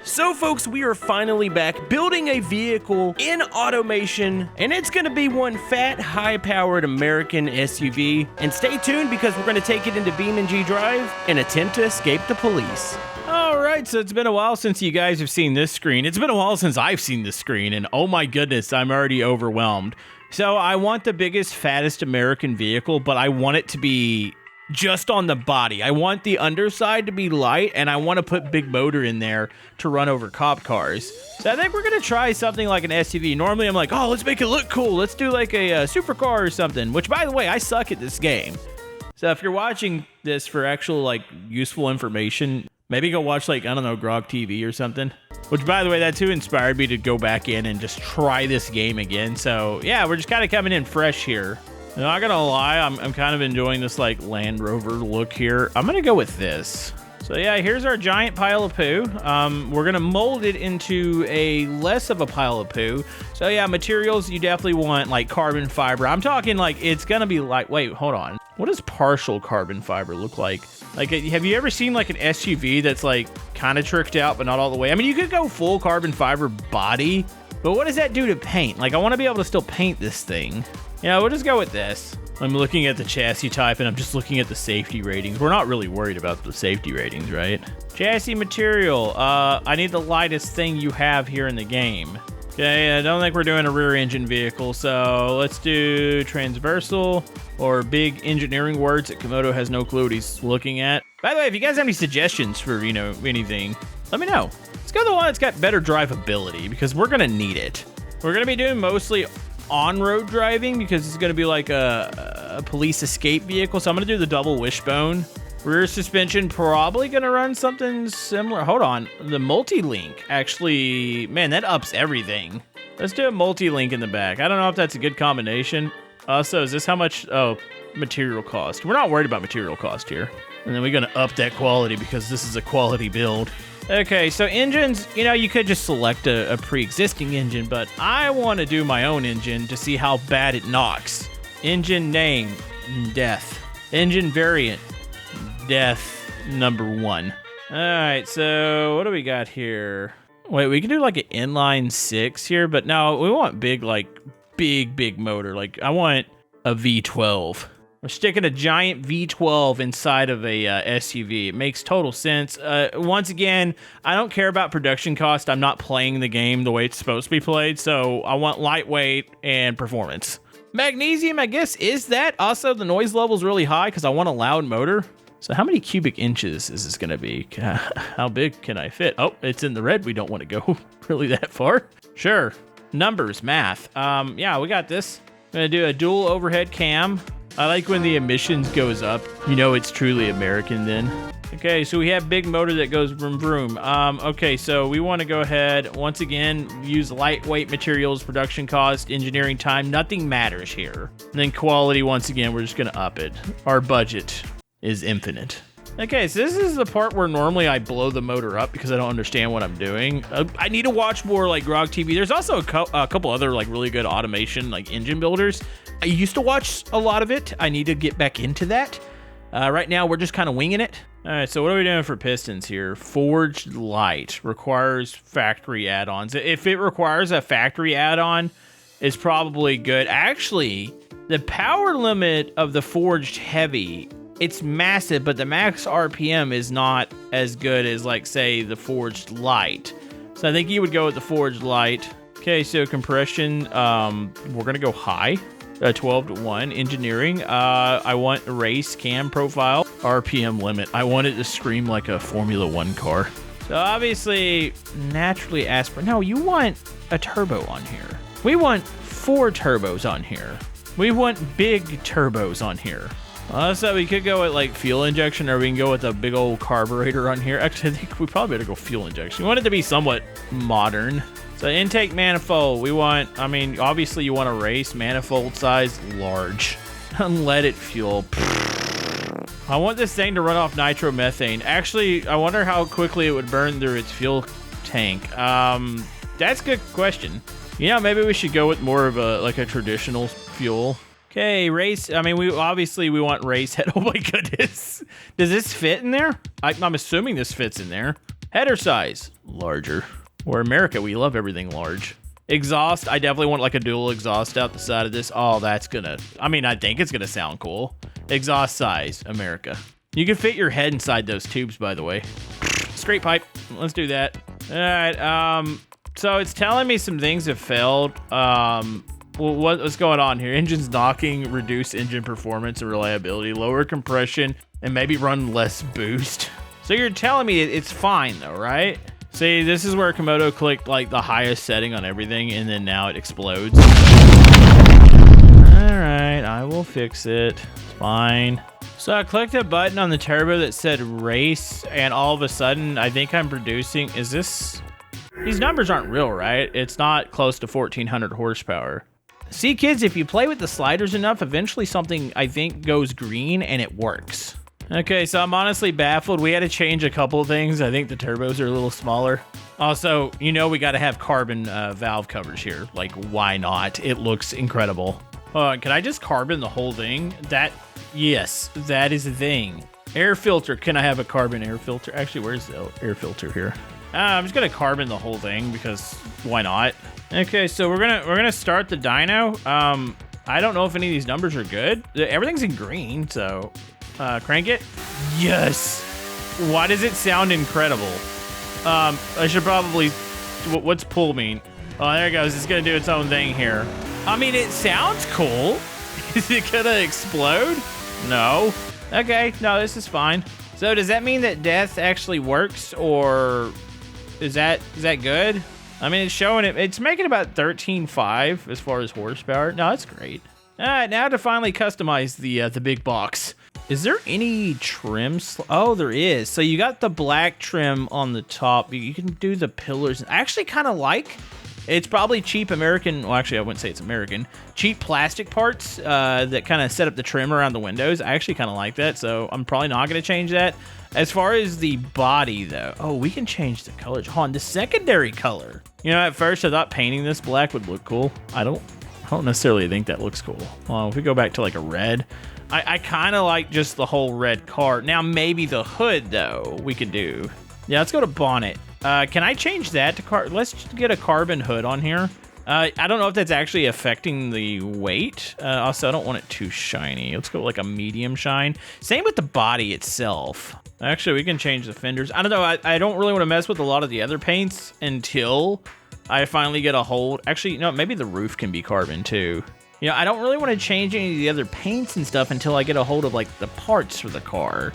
So folks, we are finally back building a vehicle in automation, and it's gonna be one fat, high-powered American SUV. And stay tuned because we're gonna take it into BeamNG Drive and attempt to escape the police. Alright, so it's been a while since you guys have seen this screen. It's been a while since I've seen this screen, and oh my goodness, I'm already overwhelmed. So I want the biggest, fattest American vehicle, but I want it to be just on the body. I want the underside to be light, and I want to put big motor in there to run over cop cars. So I think we're going to try something like an SUV. Normally I'm like, oh, let's make it look cool. Let's do like a supercar or something, which by the way, I suck at this game. So if you're watching this for actual like useful information, maybe go watch like, I don't know, Grog TV or something. Which by the way, that too inspired me to go back in and just try this game again. So yeah, we're just kind of coming in fresh here. Not gonna lie, I'm kind of enjoying this like Land Rover look here. I'm gonna go with this. So yeah, here's our giant pile of poo. We're gonna mold it into a less of a pile of poo. So yeah, materials, you definitely want like carbon fiber. I'm talking like it's gonna be like, wait, hold on. What does partial carbon fiber look like? Like, have you ever seen like an SUV that's like kind of tricked out, but not all the way? I mean, you could go full carbon fiber body, but what does that do to paint? Like, I wanna be able to still paint this thing. Yeah, we'll just go with this. I'm looking at the chassis type and I'm just looking at the safety ratings. We're not really worried about the safety ratings, right? Chassis material. I need the lightest thing you have here in the game. Okay, I don't think we're doing a rear engine vehicle, so let's do transversal or big engineering words that Camodo has no clue what he's looking at. By the way, if you guys have any suggestions for, you know, anything, let me know. Let's go to the one that's got better drivability because we're gonna need it. We're gonna be doing mostly on-road driving because it's going to be like a police escape vehicle. So I'm going to do the double wishbone. Rear suspension, probably going to run something similar. Hold on. The multi-link actually, man, that ups everything. Let's do a multi-link in the back. I don't know if that's a good combination. Also, is this how much? Oh, material cost. We're not worried about material cost here. And then we're going to up that quality because this is a quality build. Okay, so engines, you know, you could just select a pre-existing engine, but I want to do my own engine to see how bad it knocks. Engine name, death. Engine variant, death number 1. All right, so what do we got here? Wait, we can do like an inline 6 here, but no, we want big, like big motor. Like I want a V12. We're sticking a giant V12 inside of a SUV. It makes total sense. Once again, I don't care about production cost. I'm not playing the game the way it's supposed to be played, so I want lightweight and performance. Magnesium, I guess, is that. Also, the noise level is really high because I want a loud motor. So how many cubic inches is this going to be? How big can I fit? Oh, it's in the red. We don't want to go really that far. Sure. Numbers, math. Yeah, we got this. I'm going to do a dual overhead cam. I like when the emissions goes up. You know it's truly American then. Okay, so we have big motor that goes vroom vroom. Okay, so we want to go ahead, once again, use lightweight materials, production cost, engineering time. Nothing matters here. And then quality, once again, we're just going to up it. Our budget is infinite. Okay, so this is the part where normally I blow the motor up because I don't understand what I'm doing. I need to watch more like Grog TV. There's also a couple other like really good automation like engine builders. I used to watch a lot of it. I need to get back into that. Right now we're just kind of winging it. All right, so what are we doing for pistons here? Forged light requires factory add-ons. If it requires a factory add-on, it's probably good. Actually, the power limit of the forged heavy, it's massive, but the max RPM is not as good as, like, say, the forged light. So I think you would go with the forged light. Okay, so compression, we're going to go high, 12-1. Engineering, I want race cam profile, RPM limit. I want it to scream like a Formula 1 car. So obviously, naturally aspirate. No, you want a turbo on here. We want 4 turbos on here. We want big turbos on here. So we could go with like fuel injection, or we can go with a big old carburetor on here. Actually, I think we probably better go fuel injection. We want it to be somewhat modern. So intake manifold, we want, I mean, obviously you want a race manifold size large. Unleaded fuel. I want this thing to run off nitromethane. Actually, I wonder how quickly it would burn through its fuel tank. That's a good question. You know, maybe we should go with more of a like a traditional fuel. Okay, race. I mean, we want race head. Oh my goodness. Does this fit in there? I'm assuming this fits in there. Header size, larger. We're America, we love everything large. Exhaust, I definitely want like a dual exhaust out the side of this. Oh, that's gonna, I mean, I think it's gonna sound cool. Exhaust size, America. You can fit your head inside those tubes, by the way. Straight pipe, let's do that. All right, so it's telling me some things have failed. What's going on here? Engine's knocking, reduce engine performance and reliability, lower compression, and maybe run less boost. So you're telling me it's fine though, right? See, this is where Camodo clicked like the highest setting on everything, and then now it explodes. All right, I will fix it. It's fine. So I clicked a button on the turbo that said race, and all of a sudden, I think I'm producing, is this? These numbers aren't real, right? It's not close to 1400 horsepower. See, kids, if you play with the sliders enough, eventually something, I think, goes green and it works. Okay, so I'm honestly baffled. We had to change a couple of things. I think the turbos are a little smaller. Also, you know we got to have carbon valve covers here. Like, why not? It looks incredible. Can I just carbon the whole thing? Yes, that is a thing. Air filter. Can I have a carbon air filter? Actually, where's the air filter here? I'm just gonna carbon the whole thing because why not? Okay, so we're gonna start the dyno. I don't know if any of these numbers are good. Everything's in green, so crank it. Yes. Why does it sound incredible? I should probably. What's pull mean? Oh, there it goes. It's gonna do its own thing here. I mean, it sounds cool. Is it gonna explode? No. Okay, no, this is fine. So does that mean that death actually works, or is that good? I mean, it's showing it. It's making about 13.5 as far as horsepower. No, that's great. All right, now to finally customize the big box. Is there any trim? Oh, there is. So you got the black trim on the top. You can do the pillars. I actually kind of like. It's probably cheap American, well, actually, I wouldn't say it's American. Cheap plastic parts that kind of set up the trim around the windows. I actually kind of like that, so I'm probably not going to change that. As far as the body, though, oh, we can change the colors. Hold on, the secondary color. You know, at first, I thought painting this black would look cool. I don't necessarily think that looks cool. Well, if we go back to, like, a red, I kind of like just the whole red car. Now, maybe the hood, though, we could do. Yeah, let's go to bonnet. Can I change that to let's get a carbon hood on here. I don't know if that's actually affecting the weight. Also, I don't want it too shiny. Let's go like a medium shine. Same with the body itself. Actually, we can change the fenders. I don't know. I don't really want to mess with a lot of the other paints until I finally get a hold. Actually, no, maybe the roof can be carbon too. You know, I don't really want to change any of the other paints and stuff until I get a hold of like the parts for the car.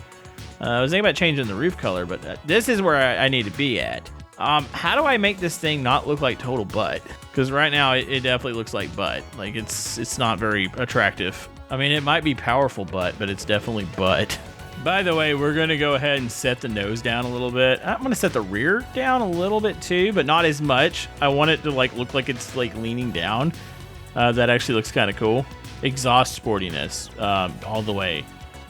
I was thinking about changing the roof color, but this is where I need to be at. How do I make this thing not look like total butt? Because right now it definitely looks like butt. Like it's not very attractive. I mean, it might be powerful butt, but it's definitely butt. By the way, we're gonna go ahead and set the nose down a little bit. I'm gonna set the rear down a little bit too, but not as much. I want it to like look like it's like leaning down. That actually looks kind of cool. Exhaust sportiness, all the way.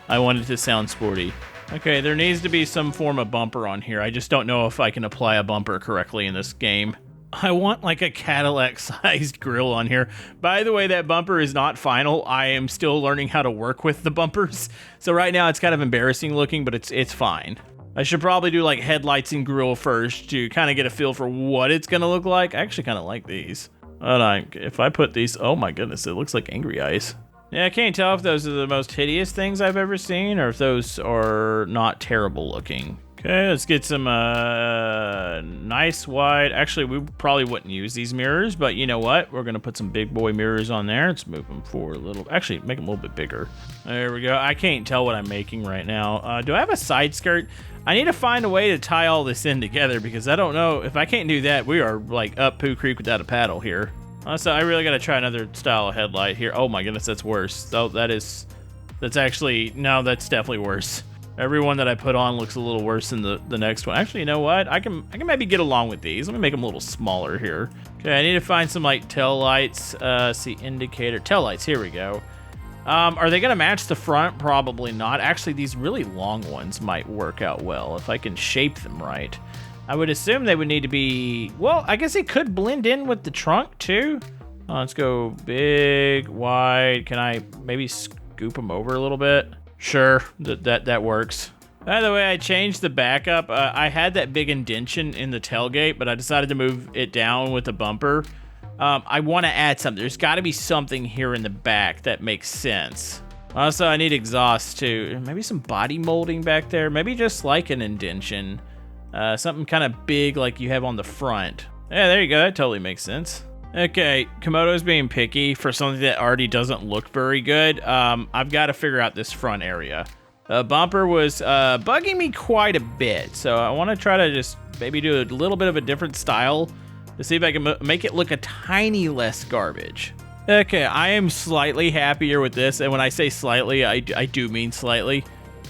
I want it to sound sporty. Okay, there needs to be some form of bumper on here. I just don't know if I can apply a bumper correctly in this game. I want like a Cadillac-sized grill on here. By the way, that bumper is not final. I am still learning how to work with the bumpers. So right now it's kind of embarrassing looking, but it's fine. I should probably do like headlights and grill first to kind of get a feel for what it's going to look like. I actually kind of like these. If I put these, oh my goodness, it looks like angry eyes. Yeah, I can't tell if those are the most hideous things I've ever seen or if those are not terrible looking. Okay, let's get some nice wide. Actually, we probably wouldn't use these mirrors, but you know what? We're going to put some big boy mirrors on there. Let's move them forward a little. Actually, make them a little bit bigger. There we go. I can't tell what I'm making right now. Do I have a side skirt? I need to find a way to tie all this in together because I don't know. If I can't do that, we are like up Pooh Creek without a paddle here. So I really got to try another style of headlight here. Oh my goodness, that's worse. Oh, that's actually, no, that's definitely worse. Every one that I put on looks a little worse than the next one. Actually, you know what? I can maybe get along with these. Let me make them a little smaller here. Okay, I need to find some like tail lights. See, indicator, tail lights, here we go. Are they gonna match the front? Probably not. Actually, these really long ones might work out well if I can shape them right. I would assume they would need to be, well, I guess they could blend in with the trunk too. Let's go big, wide. Can I maybe scoop them over a little bit? Sure, that works. By the way, I changed the backup. I had that big indention in the tailgate, but I decided to move it down with the bumper. I want to add something. There's got to be something here in the back that makes sense. Also, I need exhaust too. Maybe some body molding back there. Maybe just like an indention. Something kind of big like you have on the front. Yeah, there you go. That totally makes sense. Okay, Camodo's being picky for something that already doesn't look very good. I've got to figure out this front area. Bumper was bugging me quite a bit, so I want to try to just maybe do a little bit of a different style to see if I can make it look a tiny less garbage. Okay, I am slightly happier with this, and when I say slightly, I do mean slightly.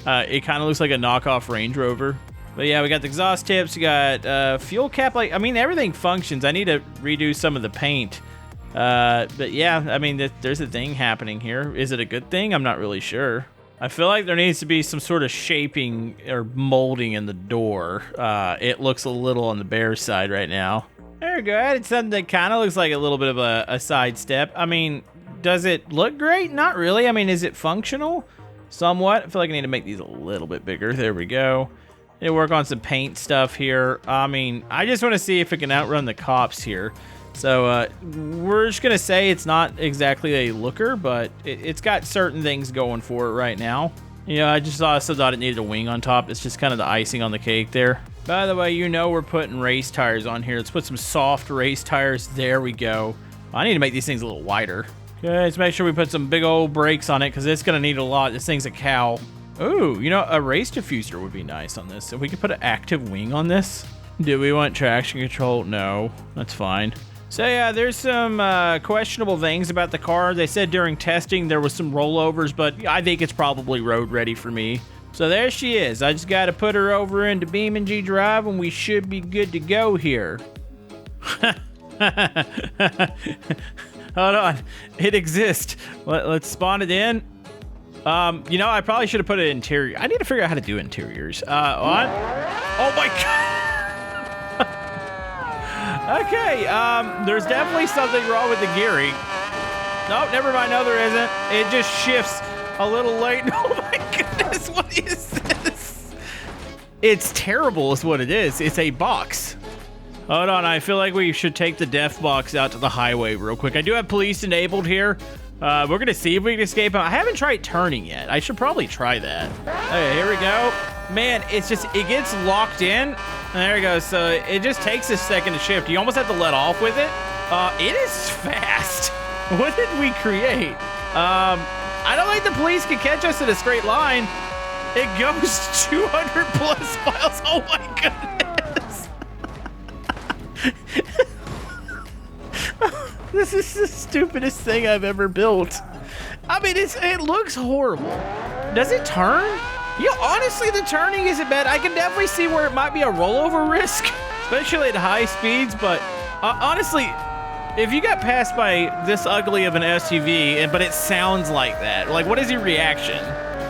It kind of looks like a knockoff Range Rover. But yeah, we got the exhaust tips, we got fuel cap, like, I mean, everything functions. I need to redo some of the paint. But yeah, I mean, there's a thing happening here. Is it a good thing? I'm not really sure. I feel like there needs to be some sort of shaping or molding in the door. It looks a little on the bare side right now. There we go. I added something that kind of looks like a little bit of a side step. I mean, does it look great? Not really. I mean, is it functional? Somewhat. I feel like I need to make these a little bit bigger. There we go. Need to work on some paint stuff here. I mean, I just want to see if it can outrun the cops here. So we're just going to say it's not exactly a looker, but it's got certain things going for it right now. You know, I just also thought it needed a wing on top. It's just kind of the icing on the cake there. By the way, you know we're putting race tires on here. Let's put some soft race tires. There we go. I need to make these things a little wider. Okay, let's make sure we put some big old brakes on it because it's going to need a lot. This thing's a cow. Ooh, you know, a race diffuser would be nice on this. If we could put an active wing on this. Do we want traction control? No, that's fine. So yeah, there's some questionable things about the car. They said during testing there was some rollovers, but I think it's probably road ready for me. So there she is. I just got to put her over into BeamNG Drive and we should be good to go here. Hold on. It exists. Let's spawn it in. You know, I probably should have put it in interior. I need to figure out how to do interiors. On. Oh my God. Okay, there's definitely something wrong with the gearing. Nope, never mind. No, there isn't. It just shifts a little late. Oh my goodness, what is this? It's terrible is what it is. It's a box. Hold on, I feel like we should take the death box out to the highway real quick. I do have police enabled here. We're gonna see if we can escape. I haven't tried turning yet. I should probably try that. Okay, here we go. Man, it's just, it gets locked in. There we go. So it just takes a second to shift. You almost have to let off with it. It is fast. What did we create? I don't think the police can catch us in a straight line. It goes 200 plus miles. Oh my goodness. This is the stupidest thing I've ever built. I mean, it looks horrible. Does it turn? Yeah, honestly, the turning isn't bad. I can definitely see where it might be a rollover risk, especially at high speeds. But honestly, if you got passed by this ugly of an SUV, but it sounds like that, like, what is your reaction?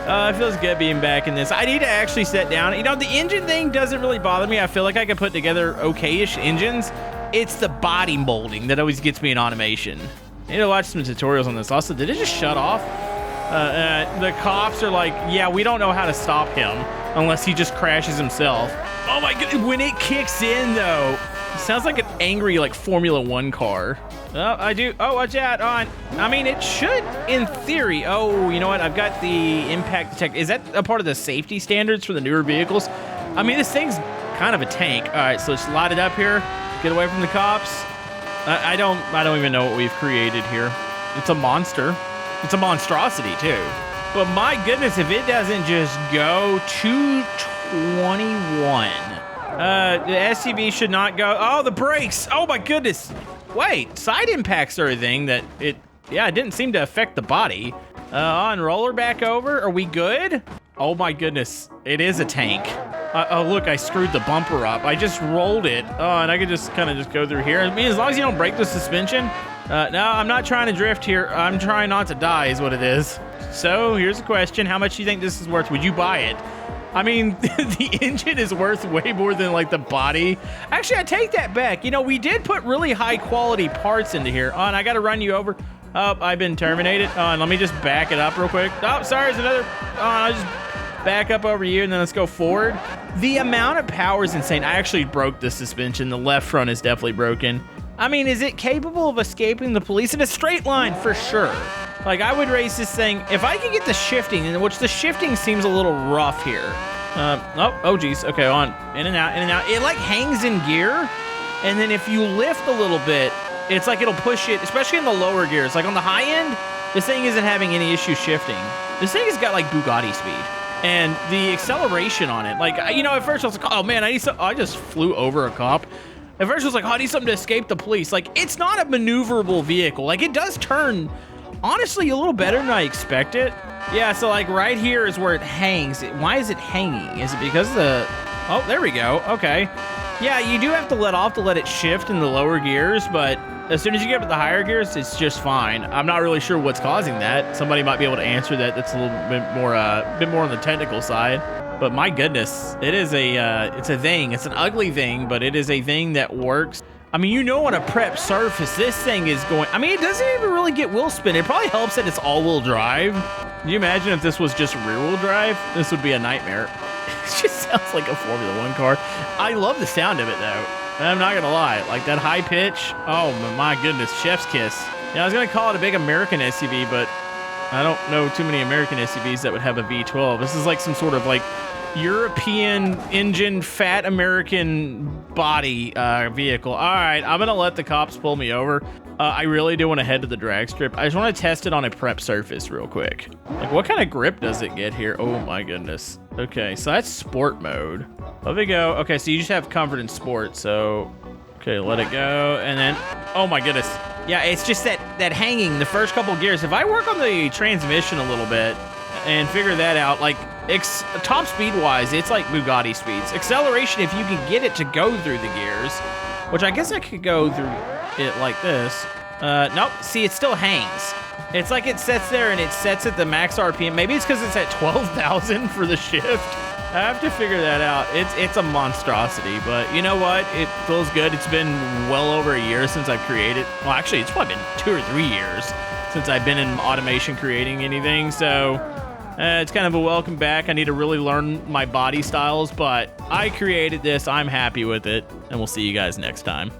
It feels good being back in this. I need to actually sit down. You know, the engine thing doesn't really bother me. I feel like I can put together okay-ish engines. It's the body molding that always gets me in automation. I need to watch some tutorials on this. Also, did it just shut off? The cops are like, yeah, we don't know how to stop him unless he just crashes himself. Oh my god, when it kicks in though, it sounds like an angry like Formula 1 car. Oh, I do. Oh, watch out on. I mean, it should in theory. Oh, you know what? I've got the impact detector. Is that a part of the safety standards for the newer vehicles? I mean, this thing's kind of a tank. All right, so let's light it up here. Get away from the cops. I don't even know what we've created here. It's a monster. It's a monstrosity too. But my goodness, if it doesn't just go 221. The SUV should not go. Oh, the brakes. Oh my goodness. Wait, side impacts are a thing that it didn't seem to affect the body. On roller back over. Are we good? Oh my goodness. It is a tank. Oh look, I screwed the bumper up. I just rolled it. Oh, and I could just kind of just go through here. I mean, as long as you don't break the suspension. No, I'm not trying to drift here. I'm trying not to die is what it is. So here's a question. How much do you think this is worth? Would you buy it? I mean, the engine is worth way more than like the body. Actually, I take that back. You know, we did put really high quality parts into here. Oh, and I got to run you over. Oh, I've been terminated. Oh, and let me just back it up real quick. Oh, sorry, there's another. Oh, back up over here, and then let's go forward. The amount of power is insane. I actually broke the suspension. The left front is definitely broken. I mean, is it capable of escaping the police in a straight line? For sure. Like, I would race this thing, if I could get the shifting, in which the shifting seems a little rough here. Oh geez, okay, on, in and out, in and out. It like hangs in gear, and then if you lift a little bit, it's like it'll push it, especially in the lower gears. Like on the high end, this thing isn't having any issue shifting. This thing has got like Bugatti speed. And the acceleration on it, like, you know, at first I was like, oh man, I just flew over a cop. At first I was like, oh, I need something to escape the police. Like, it's not a maneuverable vehicle. Like, it does turn, honestly, a little better than I expected. Yeah, so like right here is where it hangs. Why is it hanging? Is it because of the, oh, there we go, okay. Yeah, you do have to let off to let it shift in the lower gears, but as soon as you get up to the higher gears, it's just fine. I'm not really sure what's causing that. Somebody might be able to answer that. That's a little bit more on the technical side. But my goodness, it is it's a thing. It's an ugly thing, but it is a thing that works. I mean, you know, on a prep surface, this thing is going, I mean, it doesn't even really get wheel spin. It probably helps that it's all-wheel drive. Can you imagine if this was just rear-wheel drive? This would be a nightmare. It just sounds like a Formula 1 car. I love the sound of it, though. I'm not gonna lie, like that high pitch, oh my goodness, chef's kiss. Yeah, I was gonna call it a big American SUV, but I don't know too many American SUVs that would have a V12. This is like some sort of like European engine, fat American body vehicle. All right, I'm gonna let the cops pull me over. I really do want to head to the drag strip. I just want to test it on a prep surface real quick. Like, what kind of grip does it get here? Oh my goodness. Okay, so that's sport mode. Let me go. Okay, so you just have comfort in sport. So, okay, let it go. And then, oh my goodness. Yeah, it's just that hanging, the first couple gears. If I work on the transmission a little bit and figure that out, like, top speed-wise, it's like Bugatti speeds. Acceleration, if you can get it to go through the gears, which I guess I could go through it like this. Nope, see, it still hangs. It's like it sets there and it sets at the max RPM. Maybe it's because it's at 12,000 for the shift. I have to figure that out. It's a monstrosity, but you know what? It feels good. It's been well over a year since I've created. Well, actually, it's probably been 2 or 3 years since I've been in automation creating anything, so it's kind of a welcome back. I need to really learn my body styles, but I created this. I'm happy with it, and we'll see you guys next time.